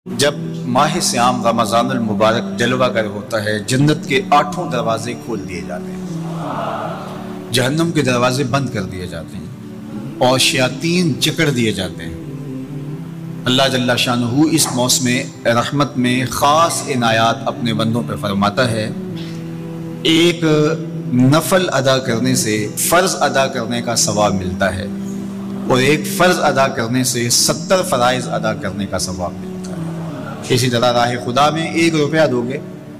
جب ماہ سیام رمضان المبارک جلوہ گر ہوتا ہے، جنت کے 8 دروازے کھول دیے جاتے ہیں، جہنم کے دروازے بند کر دیے جاتے ہیں اور شیاطین جکڑ دیے جاتے ہیں۔ اللہ جل شانہ اس موسم رحمت میں خاص عنایات اپنے بندوں پہ فرماتا ہے۔ ایک نفل ادا کرنے سے فرض ادا کرنے کا ثواب ملتا ہے اور ایک فرض ادا کرنے سے 70 فرائض ادا کرنے کا ثواب ملتا ہے۔ اسی طرح راہ خدا میں 1 روپیہ دو گے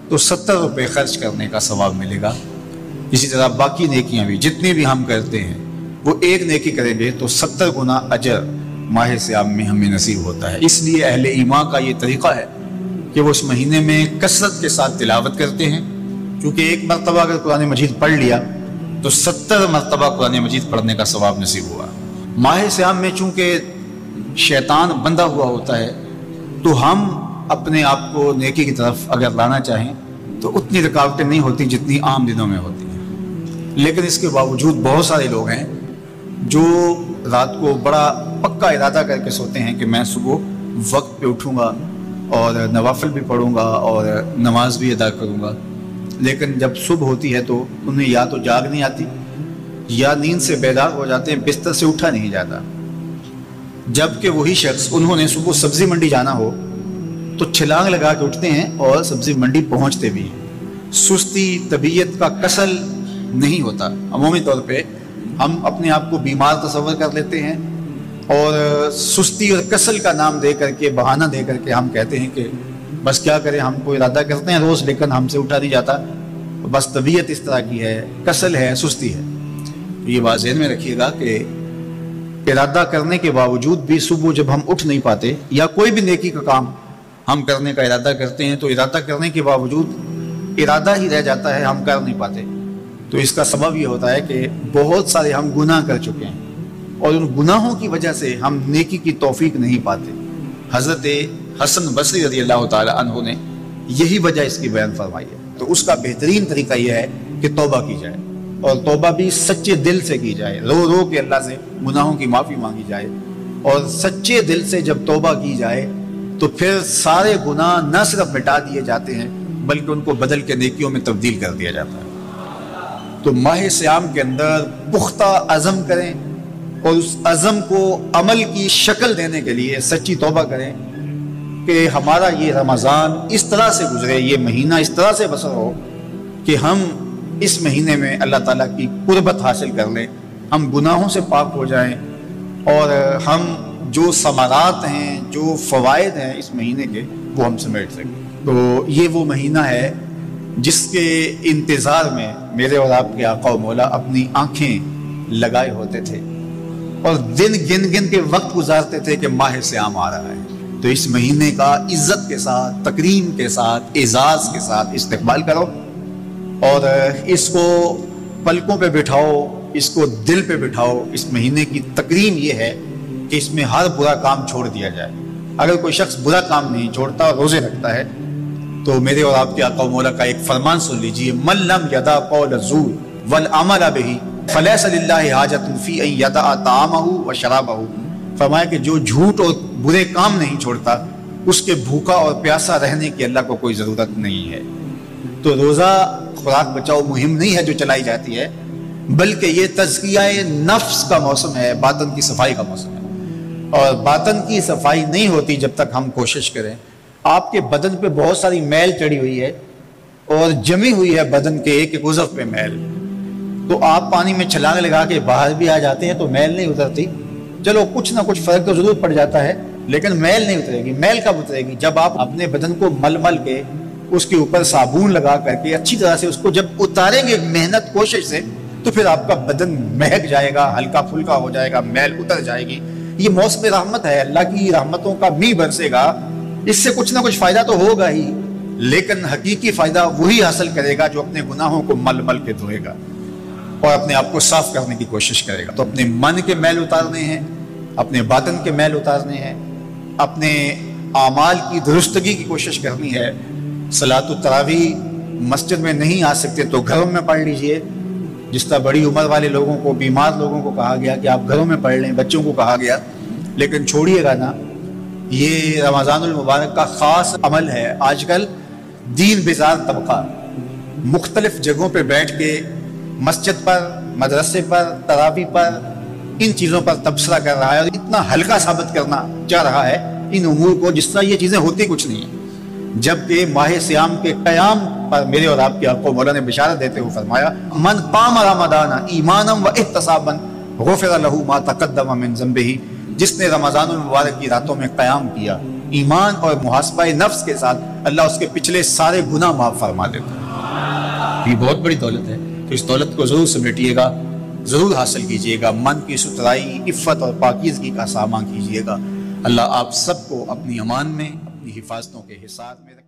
تو 70 روپے خرچ کرنے کا ثواب ملے گا۔ اسی طرح باقی نیکیاں بھی جتنی بھی ہم کرتے ہیں وہ ایک نیکی کریں گے تو 70 گنا اجر ماہ سیام میں ہمیں نصیب ہوتا ہے۔ اس لیے اہل ایمان کا یہ طریقہ ہے کہ وہ اس مہینے میں کثرت کے ساتھ تلاوت کرتے ہیں، کیونکہ ایک مرتبہ اگر قرآن مجید پڑھ لیا تو 70 مرتبہ قرآن مجید پڑھنے کا ثواب نصیب ہوا۔ ماہ سیام میں چونکہ شیطان بندہ ہوا ہوتا ہے تو ہم اپنے آپ کو نیکی کی طرف اگر لانا چاہیں تو اتنی رکاوٹیں نہیں ہوتی جتنی عام دنوں میں ہوتی ہیں، لیکن اس کے باوجود بہت سارے لوگ ہیں جو رات کو بڑا پکا ارادہ کر کے سوتے ہیں کہ میں صبح وقت پہ اٹھوں گا اور نوافل بھی پڑھوں گا اور نماز بھی ادا کروں گا، لیکن جب صبح ہوتی ہے تو انہیں یا تو جاگ نہیں آتی یا نیند سے بیدار ہو جاتے ہیں، بستر سے اٹھا نہیں جاتا۔ جبکہ وہی شخص انہوں نے صبح سبزی منڈی جانا ہو تو چھلانگ لگا کے اٹھتے ہیں اور سبزی منڈی پہنچتے بھی ہیں۔ سستی طبیعت کا کسل نہیں ہوتا۔ عمومی طور پہ ہم اپنے آپ کو بیمار تصور کر لیتے ہیں اور سستی اور کسل کا نام دے کر کے، بہانہ دے کر کے ہم کہتے ہیں کہ بس کیا کریں، ہم کو ارادہ کرتے ہیں روز لیکن ہم سے اٹھا نہیں جاتا، بس طبیعت اس طرح کی ہے، کسل ہے، سستی ہے۔ یہ بات ذہن میں رکھیے گا کہ ارادہ کرنے کے باوجود بھی صبح جب ہم اٹھ نہیں پاتے یا کوئی بھی نیکی کا کام ہم کرنے کا ارادہ کرتے ہیں تو ارادہ کرنے کے باوجود ارادہ ہی رہ جاتا ہے، ہم کر نہیں پاتے۔ تو اس کا سبب یہ ہوتا ہے کہ بہت سارے ہم گناہ کر چکے ہیں اور ان گناہوں کی وجہ سے ہم نیکی کی توفیق نہیں پاتے۔ حضرت حسن بصری رضی اللہ تعالی عنہ نے یہی وجہ اس کی بیان فرمائی ہے۔ تو اس کا بہترین طریقہ یہ ہے کہ توبہ کی جائے اور توبہ بھی سچے دل سے کی جائے، رو رو کے اللہ سے گناہوں کی معافی مانگی جائے، اور سچے دل سے جب توبہ کی جائے تو پھر سارے گناہ نہ صرف مٹا دیے جاتے ہیں بلکہ ان کو بدل کے نیکیوں میں تبدیل کر دیا جاتا ہے۔ تو ماہ سیام کے اندر پختہ عزم کریں اور اس عزم کو عمل کی شکل دینے کے لیے سچی توبہ کریں کہ ہمارا یہ رمضان اس طرح سے گزرے، یہ مہینہ اس طرح سے بسر ہو کہ ہم اس مہینے میں اللہ تعالیٰ کی قربت حاصل کر لیں، ہم گناہوں سے پاک ہو جائیں اور ہم جو ثمرات ہیں، جو فوائد ہیں اس مہینے کے، وہ ہم سمیٹ سکیں۔ تو یہ وہ مہینہ ہے جس کے انتظار میں میرے اور آپ کے آقا و مولا اپنی آنکھیں لگائے ہوتے تھے اور دن گن گن کے وقت گزارتے تھے کہ ماہ سیام آ رہا ہے۔ تو اس مہینے کا عزت کے ساتھ، تکریم کے ساتھ، اعزاز کے ساتھ استقبال کرو اور اس کو پلکوں پہ بٹھاؤ، اس کو دل پہ بٹھاؤ۔ اس مہینے کی تکریم یہ ہے کہ اس میں ہر برا کام چھوڑ دیا جائے۔ اگر کوئی شخص برا کام نہیں چھوڑتا اور روزے رکھتا ہے تو میرے اور آپ کے آقا و مولا کا ایک فرمان سن لیجئے، من لم یدع قول الزور والعمل بہ فلیس للہ حاجۃ فی ان یدع طعامہ وشرابہ۔ فرمایا کہ جو جھوٹ اور برے کام نہیں چھوڑتا اس کے بھوکا اور پیاسا رہنے کی اللہ کو کوئی ضرورت نہیں ہے۔ تو روزہ خوراک بچاؤ مہم نہیں ہے جو چلائی جاتی ہے، بلکہ یہ تزکیہ نفس کا موسم ہے، باطن کی صفائی کا موسم ہے۔ اور باطن کی صفائی نہیں ہوتی جب تک ہم کوشش کریں۔ آپ کے بدن پہ بہت ساری میل چڑھی ہوئی ہے اور جمی ہوئی ہے بدن کے ایک ایک عضو پہ میل، تو آپ پانی میں چھلانگ لگا کے باہر بھی آ جاتے ہیں تو میل نہیں اترتی۔ چلو کچھ نہ کچھ فرق تو ضرور پڑ جاتا ہے لیکن میل نہیں اترے گی۔ میل کب اترے گی؟ جب آپ اپنے بدن کو مل مل کے اس کے اوپر صابن لگا کر کے اچھی طرح سے اس کو جب اتاریں گے محنت کوشش سے تو پھر آپ کا بدن مہک جائے گا، ہلکا پھلکا ہو جائے گا، میل اتر جائے گی۔ یہ موسم رحمت ہے، اللہ کی رحمتوں کا می برسے گا، اس سے کچھ نہ کچھ فائدہ تو ہوگا ہی، لیکن حقیقی فائدہ وہی حاصل کرے گا جو اپنے گناہوں کو مل مل کے دھوئے گا اور اپنے آپ کو صاف کرنے کی کوشش کرے گا۔ تو اپنے من کے میل اتارنے ہیں، اپنے باطن کے میل اتارنے ہیں، اپنے اعمال کی درستگی کی کوشش کرنی ہے۔ صلاۃ التراویح مسجد میں نہیں آ سکتے تو گھروں میں پڑھ لیجئے، جس طرح بڑی عمر والے لوگوں کو، بیمار لوگوں کو کہا گیا کہ آپ گھروں میں پڑھ لیں، بچوں کو کہا گیا، لیکن چھوڑیے گا نا یہ رمضان المبارک کا خاص عمل ہے۔ آج کل دین بیزار طبقہ مختلف جگہوں پہ بیٹھ کے مسجد پر، مدرسے پر، تراویح پر، ان چیزوں پر تبصرہ کر رہا ہے اور اتنا ہلکا ثابت کرنا چاہ رہا ہے ان امور کو جس طرح یہ چیزیں ہوتی کچھ نہیں ہیں، جبکہ ماہ سیام کے قیام پر میرے اور آپ کے آقا مولا نے بشارت دیتے ہوئے فرمایا من قام رمضان ایمانا و احتسابا غفر له ما تقدم من ذنبہ، جس نے رمضان المبارک کی راتوں میں قیام کیا ایمان اور محاسبہ نفس کے ساتھ، اللہ اس کے پچھلے سارے گناہ معاف فرما دیتا ہے۔ یہ بہت بڑی دولت ہے، تو اس دولت کو ضرور سمیٹیے گا، ضرور حاصل کیجئے گا، من کی ستھرائی، عفت اور پاکیزگی کا سامان کیجئے گا۔ اللہ آپ سب کو اپنی امان میں، اپنی حفاظتوں کے حصار میں رکھے۔